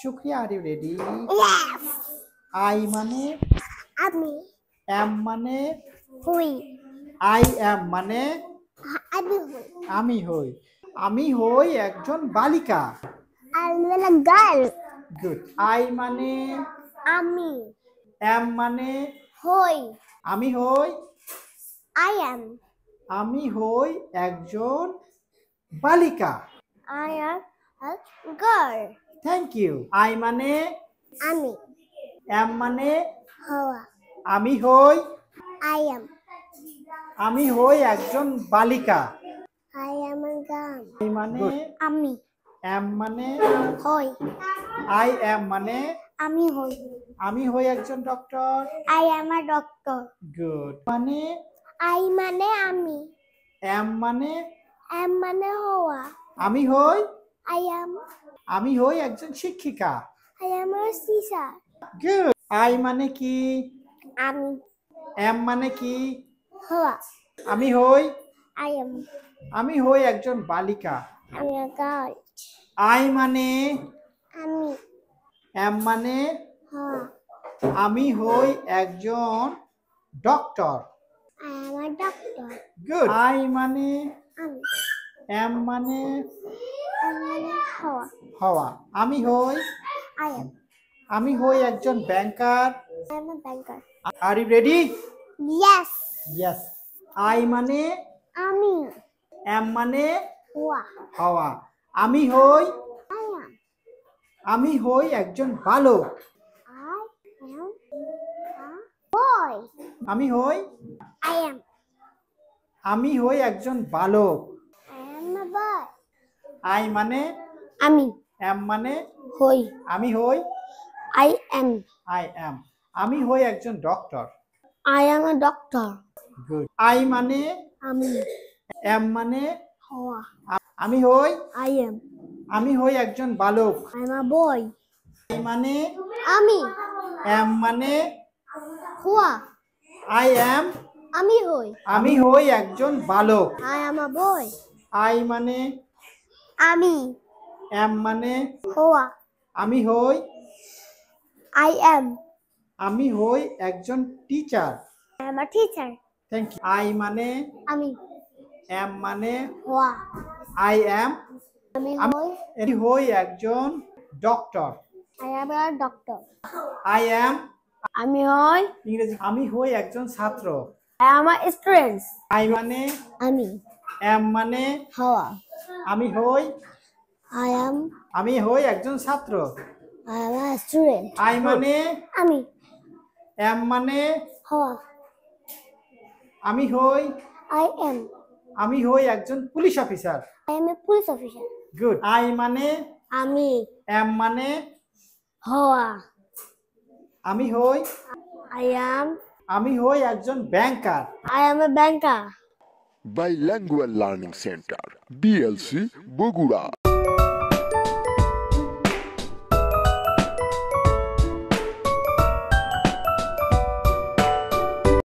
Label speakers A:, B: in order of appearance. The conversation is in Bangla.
A: শুক্রিয়া, are you ready?
B: Yes.
A: I মানে
B: আমি
A: এম মানে
B: হই।
A: আই এম মানে
B: আমি হই।
A: আমি হই। আমি হই একজন বালিকা।
B: I'm a girl.
A: Good. I মানে
B: আমি
A: এম মানে
B: হই।
A: আমি হই
B: I am.
A: আমি হই একজন বালিকা।
B: I am a girl.
A: Thank you. I মানে
B: আমি
A: এম মানে
B: হওয়া।
A: আমি হই
B: I am.
A: আমি হই একজন বালিকা।
B: I am a girl.
A: I মানে
B: আমি
A: এম মানে
B: হই।
A: আই এম মানে
B: আমি হই।
A: আমি হই একজন doctor.
B: I am a doctor.
A: Good. মানে
B: I মানে আমি।
A: এম মানে
B: am মানে হওয়া।
A: আমি হই
B: I am.
A: আমি হই একজন শিক্ষিকা।
B: I am a teacher.
A: Good. I মানে কি?
B: আমি
A: এম মানে কি?
B: হওয়া।
A: আমি হই
B: I am.
A: আমি হই একজন বালিকা।
B: আমি a girl.
A: আই মানে
B: আমি
A: এম মানে
B: হওয়া।
A: আমি হই একজন doctor.
B: I am a doctor.
A: Good. I মানে
B: আমি
A: এম মানে
B: মানে হওয়া।
A: হওয়া। আমি হই
B: I am.
A: আমি হই একজন banker.
B: I am a banker.
A: Are you ready?
B: Yes.
A: Yes. I মানে
B: আমি
A: এম মানে
B: হওয়া।
A: হওয়া। আমি হই
B: I am.
A: আমি হই একজন বালক।
B: I am a boy.
A: আমি হই
B: I am.
A: আমি হই একজন বালক।
B: I am a boy.
A: I মানে
B: আমি
A: এম মানে
B: হই।
A: আমি হই
B: I am.
A: আই এম আমি হই একজন doctor.
B: I am a doctor.
A: Good. I মানে
B: আমি
A: এম মানে
B: হওয়া।
A: আমি হই
B: I am.
A: আমি হই একজন বালক।
B: I am a boy.
A: I মানে
B: আমি
A: এম মানে
B: হওয়া।
A: আই এম
B: আমি হই।
A: আমি হই একজন বালক।
B: I am a boy.
A: I মানে
B: আমি
A: এম মানে
B: হওয়া।
A: আমি হই
B: I am.
A: আমি হই একজন teacher.
B: I am a teacher.
A: Thank you. I মানে
B: আমি
A: এম মানে
B: হওয়া।
A: আই এম
B: আমি
A: আমি হই একজন doctor.
B: I am a doctor.
A: I am
B: আমি হই
A: ইংরেজি আমি হই একজন ছাত্র।
B: I am a student.
A: I মানে
B: আমি
A: এম মানে
B: হওয়া।
A: আমি হই
B: I am
A: একজন ছাত্র।
B: a student.
A: আই মানে
B: আমি
A: এম মানে
B: হওয়া।
A: আমি হই
B: I am
A: একজন police officer.
B: a police officer.
A: Good. I মানে
B: আমি
A: এম মানে
B: হওয়া।
A: আমি হই
B: I am
A: একজন banker.
B: I am a banker.
C: Bilingual Learning Center, BLC, Bogura.